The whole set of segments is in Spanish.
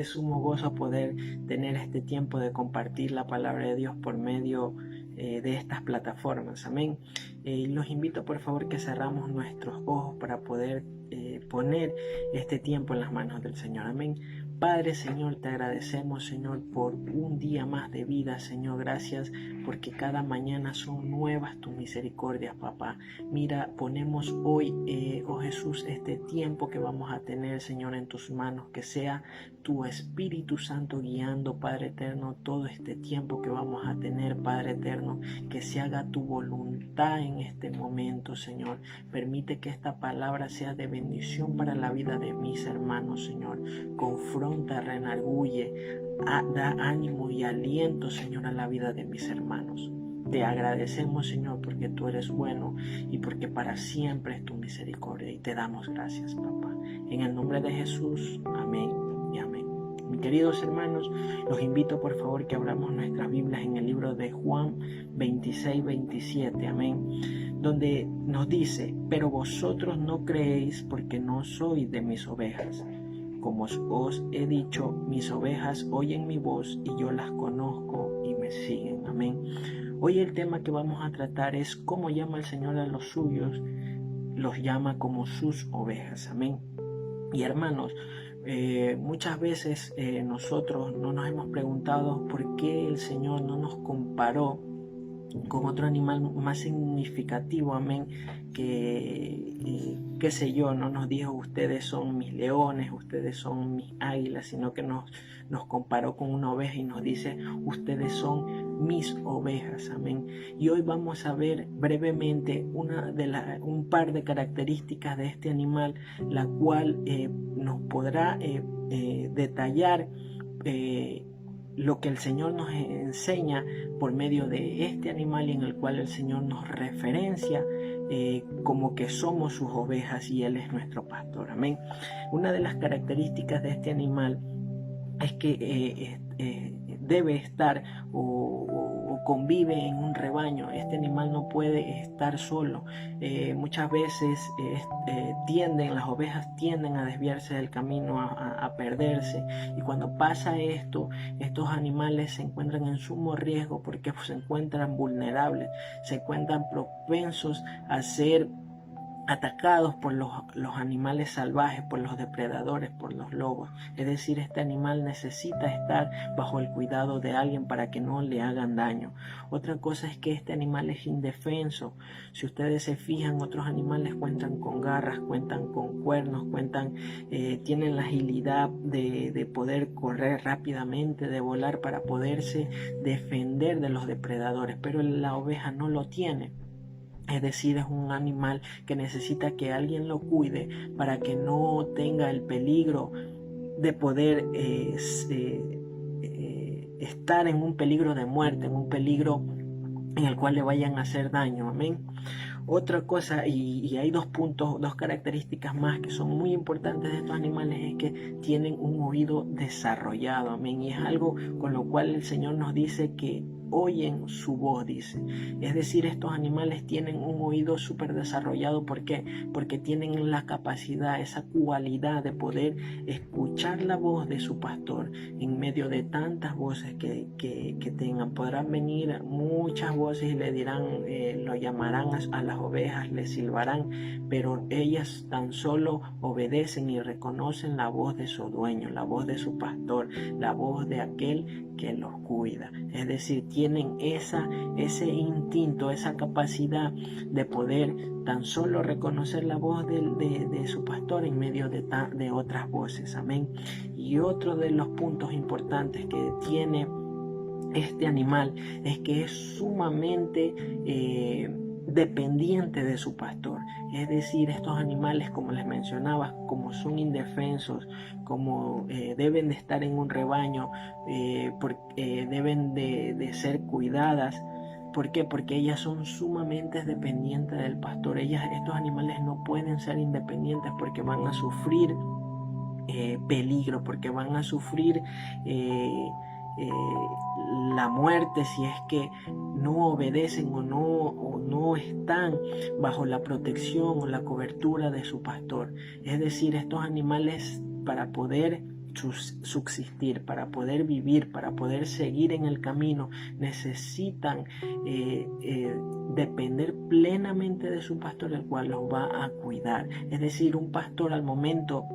de sumo gozo poder tener este tiempo de compartir la palabra de Dios por medio de estas plataformas. Amén. Los invito por favor que cerramos nuestros ojos para poder poner este tiempo en las manos del Señor. Amén. Padre, Señor, te agradecemos, Señor, por un día más de vida, Señor. Gracias porque cada mañana son nuevas tus misericordias, papá. Mira, ponemos hoy, oh Jesús, este tiempo que vamos a tener, Señor, en tus manos. Que sea tu Espíritu Santo guiando, Padre eterno, todo este tiempo que vamos a tener, Padre eterno. Que se haga tu voluntad en este momento, Señor. Permite que esta palabra sea de bendición para la vida de mis hermanos, Señor. Confronta, renarguye, da ánimo y aliento, Señor, a la vida de mis hermanos. Te agradecemos, Señor, porque tú eres bueno y porque para siempre es tu misericordia. Y te damos gracias, papá. En el nombre de Jesús, amén y amén. Mis queridos hermanos, los invito por favor que abramos nuestras Biblias en el libro de Juan 26-27, amén, donde nos dice: pero vosotros no creéis porque no sois de mis ovejas. Como os he dicho, mis ovejas oyen mi voz y yo las conozco y me siguen. Amén. Hoy el tema que vamos a tratar es cómo llama el Señor a los suyos. Los llama como sus ovejas. Amén. Y hermanos, muchas veces nosotros no nos hemos preguntado por qué el Señor no nos comparó con otro animal más significativo, amén, qué sé yo, no nos dijo ustedes son mis leones, ustedes son mis águilas, sino que nos comparó con una oveja y nos dice ustedes son mis ovejas, amén. Y hoy vamos a ver brevemente un par de características de este animal, la cual nos podrá detallar lo que el Señor nos enseña por medio de este animal, y en el cual el Señor nos referencia como que somos sus ovejas y Él es nuestro pastor. Amén. Una de las características de este animal es que debe estar o convive en un rebaño. Este animal no puede estar solo. Muchas veces las ovejas tienden a desviarse del camino, a perderse, y cuando pasa esto, estos animales se encuentran en sumo riesgo porque se encuentran vulnerables, se encuentran propensos a ser atacados por los animales salvajes, por los depredadores, por los lobos. Es decir, este animal necesita estar bajo el cuidado de alguien para que no le hagan daño. Otra cosa es que este animal es indefenso. Si ustedes se fijan, otros animales cuentan con garras, cuentan con cuernos, tienen la agilidad de poder correr rápidamente, de volar para poderse defender de los depredadores, pero la oveja no lo tiene. Es decir, es un animal que necesita que alguien lo cuide para que no tenga el peligro de poder estar en un peligro de muerte, en un peligro en el cual le vayan a hacer daño. Amén. Otra cosa, y hay dos características más que son muy importantes de estos animales, es que tienen un oído desarrollado. Amén. Y es algo con lo cual el Señor nos dice que oyen su voz, dice. Es decir, estos animales tienen un oído súper desarrollado. ¿Por qué? Porque tienen la capacidad, esa cualidad de poder escuchar la voz de su pastor en medio de tantas voces que tengan. Podrán venir muchas voces y le dirán, lo llamarán a las ovejas, le silbarán, pero ellas tan solo obedecen y reconocen la voz de su dueño, la voz de su pastor, la voz de aquel que los cuida. Es decir, tienen ese instinto, esa capacidad de poder tan solo reconocer la voz de su pastor en medio de otras voces. Amén. Y otro de los puntos importantes que tiene este animal es que es sumamente dependiente de su pastor. Es decir, estos animales, como les mencionaba, como son indefensos, como deben de estar en un rebaño, deben de ser cuidadas. ¿Por qué? Porque ellas son sumamente dependientes del pastor. Estos animales no pueden ser independientes porque van a sufrir peligro, porque van a sufrir la muerte si es que no obedecen o no están bajo la protección o la cobertura de su pastor. Es decir, estos animales, para poder subsistir, para poder vivir, para poder seguir en el camino, necesitan depender plenamente de su pastor, el cual los va a cuidar. Es decir, un pastor al momento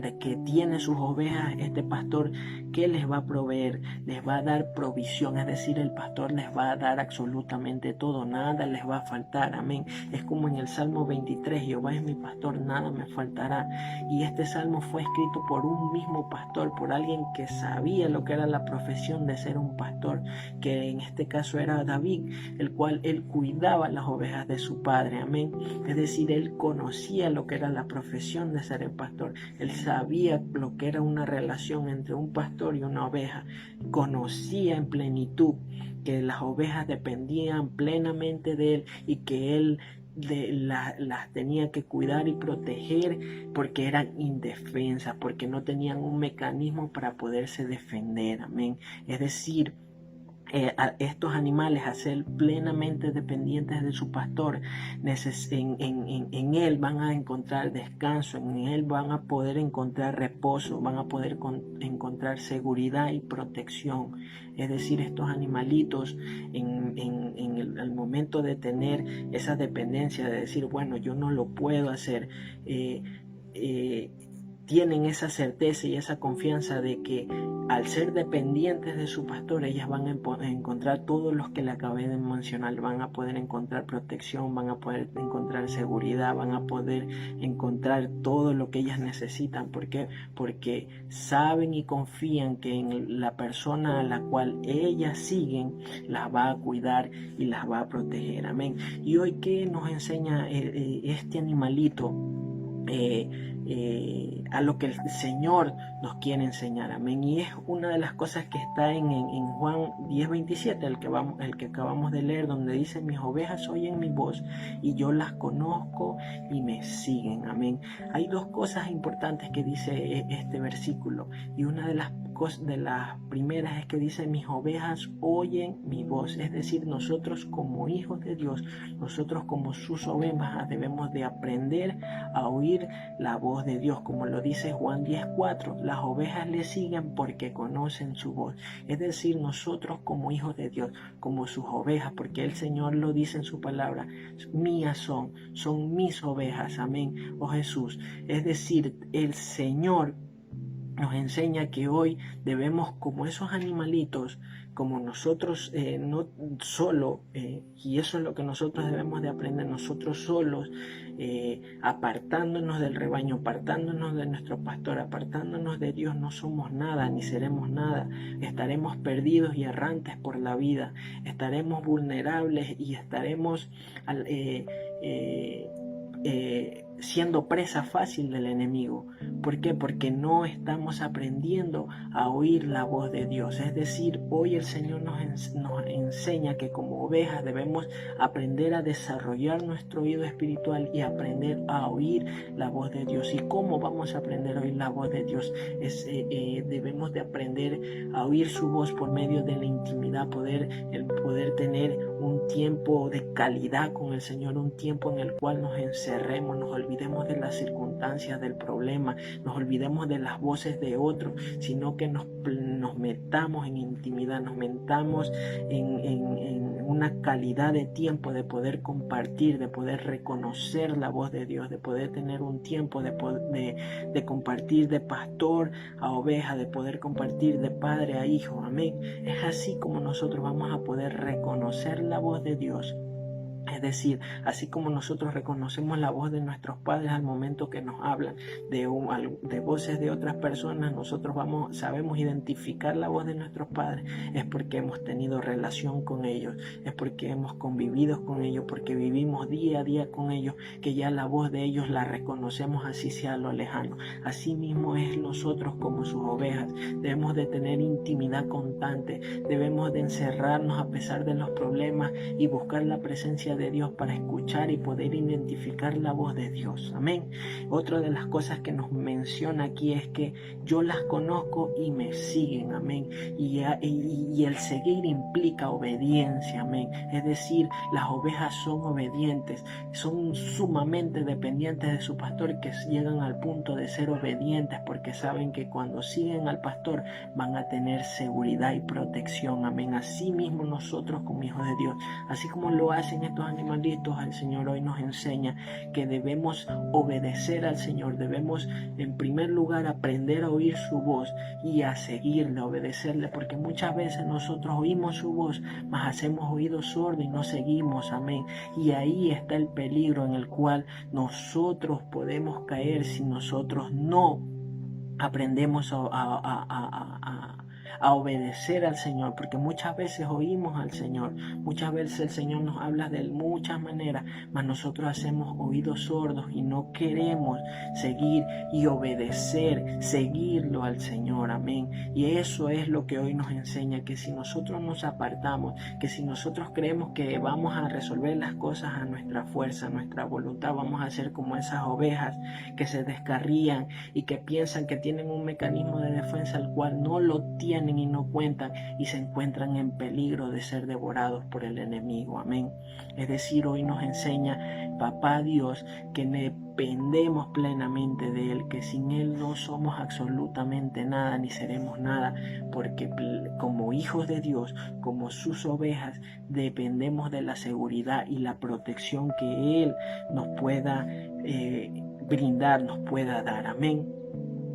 de que tiene sus ovejas, este pastor, ¿qué les va a proveer? Les va a dar provisión, es decir, el pastor les va a dar absolutamente todo, nada les va a faltar, amén. Es como en el Salmo 23, Jehová es mi pastor, nada me faltará. Y este salmo fue escrito por un mismo pastor, por alguien que sabía lo que era la profesión de ser un pastor, que en este caso era David, el cual él cuidaba las ovejas de su padre, amén. Es decir, él conocía lo que era la profesión de ser el pastor, él sabía lo que era una relación entre un pastor y una oveja, conocía en plenitud que las ovejas dependían plenamente de él y que él las tenía que cuidar y proteger porque eran indefensas, porque no tenían un mecanismo para poderse defender, amén. Es decir, a estos animales a ser plenamente dependientes de su pastor, en él van a encontrar descanso, en él van a poder encontrar reposo, van a poder encontrar seguridad y protección. Es decir, estos animalitos al momento de tener esa dependencia, de decir, bueno, yo no lo puedo hacer, tienen esa certeza y esa confianza de que al ser dependientes de su pastor, ellas van a encontrar todos los que le acabé de mencionar, van a poder encontrar protección, van a poder encontrar seguridad, van a poder encontrar todo lo que ellas necesitan. ¿Por qué? Porque saben y confían que en la persona a la cual ellas siguen las va a cuidar y las va a proteger. Amén. Y hoy, ¿qué nos enseña este animalito? A lo que el Señor nos quiere enseñar, amén. Y es una de las cosas que está en Juan 10:27, el que acabamos de leer, donde dice: mis ovejas oyen mi voz y yo las conozco y me siguen, amén. Hay dos cosas importantes que dice este versículo, y una de las primeras es que dice: mis ovejas oyen mi voz. Es decir, nosotros como hijos de Dios, nosotros como sus ovejas, debemos de aprender a oír la voz de Dios, como lo dice Juan 10:4, las ovejas le siguen porque conocen su voz. Es decir, nosotros como hijos de Dios, como sus ovejas, porque el Señor lo dice en su palabra, mías son mis ovejas, amén, oh Jesús. Es decir, el Señor nos enseña que hoy debemos, como esos animalitos, como nosotros, no solo, y eso es lo que nosotros debemos de aprender, nosotros solos, apartándonos del rebaño, apartándonos de nuestro pastor, apartándonos de Dios, no somos nada, ni seremos nada. Estaremos perdidos y errantes por la vida, estaremos vulnerables y estaremos siendo presa fácil del enemigo. ¿Por qué? Porque no estamos aprendiendo a oír la voz de Dios. Es decir, hoy el Señor nos enseña que como ovejas debemos aprender a desarrollar nuestro oído espiritual y aprender a oír la voz de Dios. ¿Y cómo vamos a aprender a oír la voz de Dios? Debemos de aprender a oír su voz por medio de la intimidad, el poder tener un tiempo de calidad con el Señor, un tiempo en el cual nos encerremos, nos olvidemos de las circunstancias del problema, nos olvidemos de las voces de otros, sino que nos metamos en intimidad, nos metamos en una calidad de tiempo de poder compartir, de poder reconocer la voz de Dios, de poder tener un tiempo de compartir de pastor a oveja, de poder compartir de padre a hijo, amén. Es así como nosotros vamos a poder reconocer la voz de Dios. Es decir, así como nosotros reconocemos la voz de nuestros padres al momento que nos hablan de voces de otras personas, nosotros sabemos identificar la voz de nuestros padres. Es porque hemos tenido relación con ellos, es porque hemos convivido con ellos, porque vivimos día a día con ellos, que ya la voz de ellos la reconocemos, así sea a lo lejano. Así mismo es nosotros como sus ovejas. Debemos de tener intimidad constante, debemos de encerrarnos a pesar de los problemas y buscar la presencia de Dios para escuchar y poder identificar la voz de Dios. Amén. Otra de las cosas que nos menciona aquí es que yo las conozco y me siguen. Amén. Y el seguir implica obediencia. Amén. Es decir, las ovejas son obedientes, son sumamente dependientes de su pastor, que llegan al punto de ser obedientes porque saben que cuando siguen al pastor van a tener seguridad y protección. Amén. Así mismo nosotros como hijos de Dios, así como lo hacen estos animalitos, el Señor hoy nos enseña que debemos obedecer al Señor. Debemos en primer lugar aprender a oír su voz y a seguirle, a obedecerle, porque muchas veces nosotros oímos su voz, mas hacemos oídos sordos y no seguimos. Amén. Y ahí está el peligro en el cual nosotros podemos caer si nosotros no aprendemos a obedecer al Señor, porque muchas veces oímos al Señor, muchas veces el Señor nos habla de muchas maneras, mas nosotros hacemos oídos sordos y no queremos seguir y obedecer, seguirlo al Señor. Amén. Y eso es lo que hoy nos enseña, que si nosotros nos apartamos, que si nosotros creemos que vamos a resolver las cosas a nuestra fuerza, a nuestra voluntad, vamos a ser como esas ovejas que se descarrían y que piensan que tienen un mecanismo de defensa el cual no lo tienen y no cuentan, y se encuentran en peligro de ser devorados por el enemigo. Amén. Es decir, hoy nos enseña Papá Dios que dependemos plenamente de Él, que sin Él no somos absolutamente nada ni seremos nada, porque como hijos de Dios, como sus ovejas, dependemos de la seguridad y la protección que Él nos pueda brindar, nos pueda dar. Amén.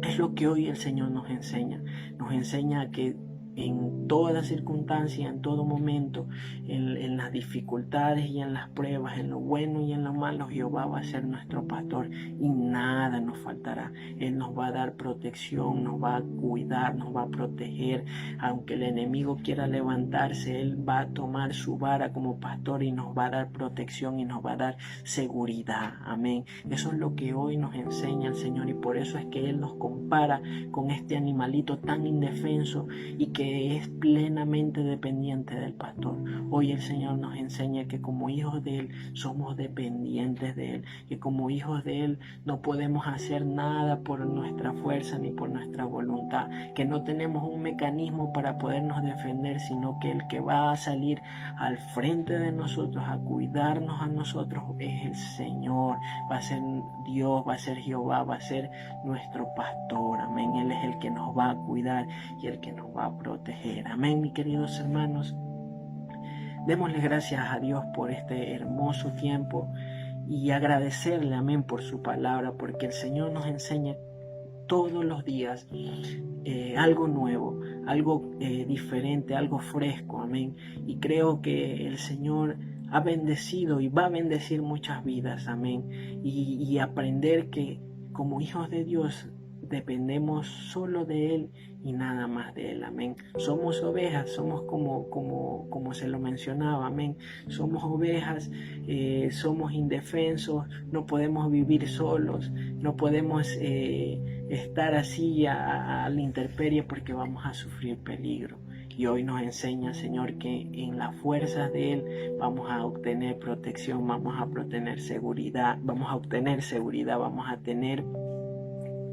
Es lo que hoy el Señor nos enseña que en toda circunstancia, en todo momento, en las dificultades y en las pruebas, en lo bueno y en lo malo, Jehová va a ser nuestro pastor y nada nos faltará. Él nos va a dar protección, nos va a cuidar, nos va a proteger. Aunque el enemigo quiera levantarse, Él va a tomar su vara como pastor y nos va a dar protección y nos va a dar seguridad. Amén. Eso es lo que hoy nos enseña el Señor, y por eso es que Él nos compara con este animalito tan indefenso y que es plenamente dependiente del pastor. Hoy el Señor nos enseña que como hijos de Él somos dependientes de Él, que como hijos de Él no podemos hacer nada por nuestra fuerza ni por nuestra voluntad, que no tenemos un mecanismo para podernos defender, sino que el que va a salir al frente de nosotros a cuidarnos a nosotros es el Señor. Va a ser Dios, va a ser Jehová, va a ser nuestro pastor. Amén. Él es el que nos va a cuidar y el que nos va a proteger. Amén, mis queridos hermanos. Démosle gracias a Dios por este hermoso tiempo y agradecerle, amén, por su palabra, porque el Señor nos enseña todos los días algo nuevo, algo diferente, algo fresco. Amén. Y creo que el Señor ha bendecido y va a bendecir muchas vidas. Amén. Y aprender que como hijos de Dios dependemos solo de Él y nada más de Él. Amén. Somos ovejas, somos como se lo mencionaba. Amén. Somos ovejas, somos indefensos, no podemos vivir solos, no podemos estar así a la intemperie porque vamos a sufrir peligro. Y hoy nos enseña, Señor, que en las fuerzas de Él vamos a obtener protección, vamos a obtener seguridad, vamos a tener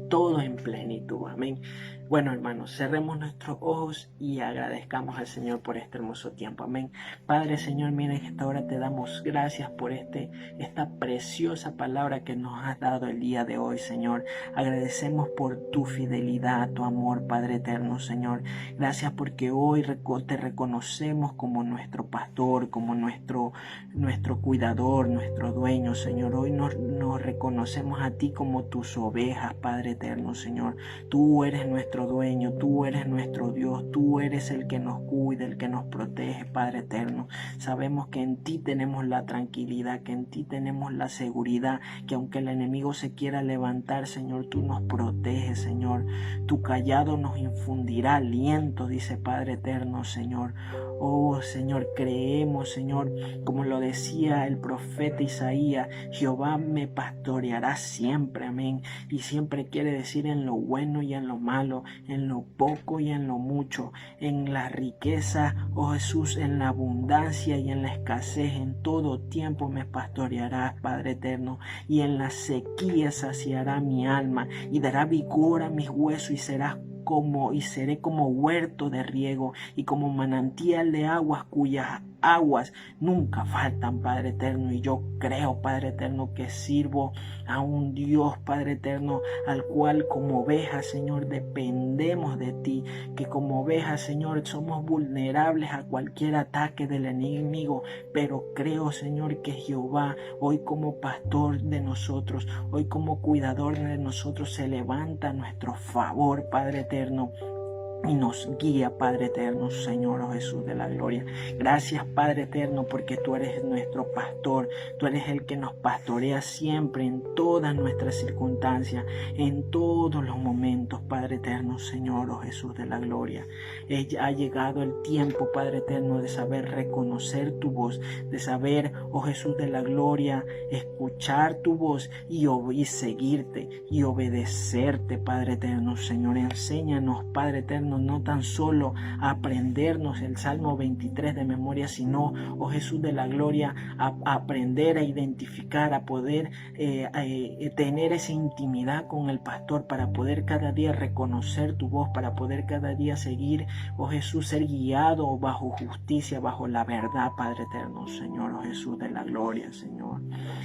todo en plenitud. Amén. Bueno, hermanos, cerremos nuestros ojos y agradezcamos al Señor por este hermoso tiempo. Amén. Padre, Señor, mira, en esta hora te damos gracias por esta preciosa palabra que nos has dado el día de hoy, Señor. Agradecemos por tu fidelidad, tu amor, Padre eterno, Señor. Gracias porque hoy te reconocemos como nuestro pastor, como nuestro cuidador, nuestro dueño, Señor. Hoy nos reconocemos a ti como tus ovejas, Padre eterno, Señor. Tú eres nuestro dueño, tú eres nuestro Dios, tú eres el que nos cuida, el que nos protege, Padre eterno. Sabemos que en ti tenemos la tranquilidad, que en ti tenemos la seguridad, que aunque el enemigo se quiera levantar, Señor, tú nos proteges, Señor. Tu callado nos infundirá aliento, dice Padre eterno, Señor. Oh, Señor, creemos, Señor, como lo decía el profeta Isaías, Jehová me pastoreará siempre, amén. Y siempre quiere decir en lo bueno y en lo malo, en lo poco y en lo mucho, en la riqueza, oh Jesús, en la abundancia y en la escasez, en todo tiempo me pastorearás, Padre eterno, y en la sequía saciará mi alma y dará vigor a mis huesos y seré como huerto de riego y como manantial de aguas cuyas aguas nunca faltan, Padre eterno. Y yo creo, Padre eterno, que sirvo a un Dios, Padre eterno, al cual como ovejas, Señor, dependemos de ti, que como ovejas, Señor, somos vulnerables a cualquier ataque del enemigo, pero creo, Señor, que Jehová hoy como pastor de nosotros, hoy como cuidador de nosotros, se levanta a nuestro favor, Padre eterno, y nos guía, Padre eterno, Señor, oh Jesús de la gloria. Gracias, Padre eterno, porque tú eres nuestro pastor. Tú eres el que nos pastorea siempre, en todas nuestras circunstancias, en todos los momentos, Padre eterno, Señor, oh Jesús de la gloria. Ha llegado el tiempo, Padre eterno, de saber reconocer tu voz, de saber, oh Jesús de la gloria, escuchar tu voz y seguirte y obedecerte, Padre eterno, Señor. Enséñanos, Padre eterno, no tan solo a aprendernos el Salmo 23 de memoria, sino, oh Jesús de la gloria, a aprender a identificar, a poder tener esa intimidad con el pastor, para poder cada día reconocer tu voz, para poder cada día seguir, oh Jesús, ser guiado bajo justicia, bajo la verdad, Padre eterno, Señor, oh Jesús de la gloria, Señor.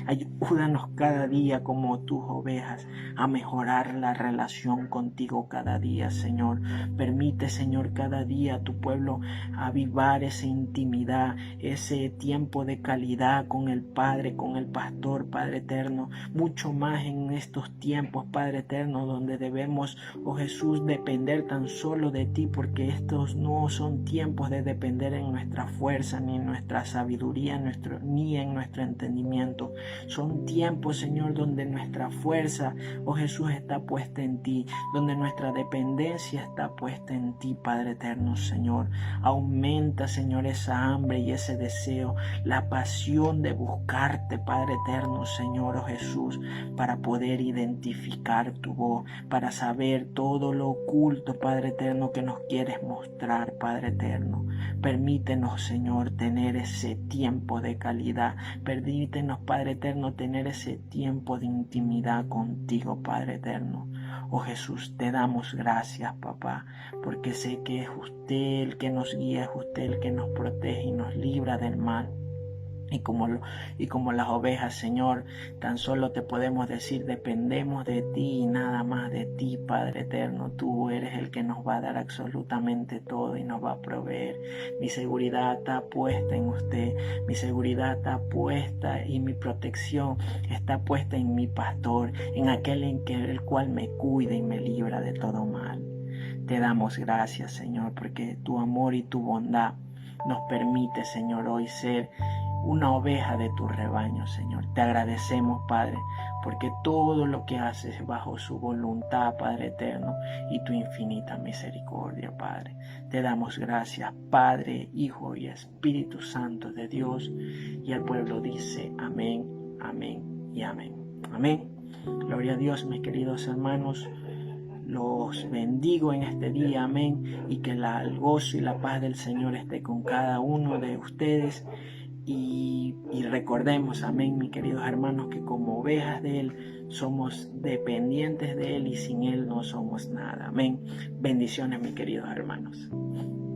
Ayúdanos cada día como tus ovejas a mejorar la relación contigo cada día, Señor. Permite, Señor, cada día a tu pueblo avivar esa intimidad, ese tiempo de calidad con el Padre, con el pastor, Padre eterno, mucho más en estos tiempos, Padre eterno, donde debemos, oh Jesús, depender tan solo de ti, porque estos no son tiempos de depender en nuestra fuerza, ni en nuestra sabiduría, ni en nuestro entendimiento. Son tiempos, Señor, donde nuestra fuerza, oh Jesús, está puesta en ti, donde nuestra dependencia está puesta en ti, Padre eterno, Señor. Aumenta, Señor, esa hambre y ese deseo, la pasión de buscarte, Padre eterno, Señor, oh Jesús, para poder identificar tu voz, para saber todo lo oculto, Padre eterno, que nos quieres mostrar, Padre eterno. Permítenos, Señor, tener ese tiempo de calidad. Permítenos, Padre eterno, tener ese tiempo de intimidad contigo, Padre eterno. Oh Jesús, te damos gracias, papá, porque sé que es usted el que nos guía, es usted el que nos protege y nos libra del mal. Y como las ovejas, Señor, tan solo te podemos decir, dependemos de ti y nada más de ti, Padre eterno. Tú eres el que nos va a dar absolutamente todo y nos va a proveer. Mi seguridad está puesta en usted, mi seguridad está puesta y mi protección está puesta en mi pastor, en aquel el cual me cuida y me libra de todo mal. Te damos gracias, Señor, porque tu amor y tu bondad nos permite, Señor, hoy ser una oveja de tu rebaño, Señor. Te agradecemos, Padre, porque todo lo que haces es bajo su voluntad, Padre eterno, y tu infinita misericordia, Padre. Te damos gracias, Padre, Hijo y Espíritu Santo de Dios. Y el pueblo dice amén, amén y amén. Amén. Gloria a Dios, mis queridos hermanos. Los bendigo en este día, amén, y que el gozo y la paz del Señor esté con cada uno de ustedes. Y recordemos, amén, mis queridos hermanos, que como ovejas de Él somos dependientes de Él y sin Él no somos nada. Amén. Bendiciones, mis queridos hermanos.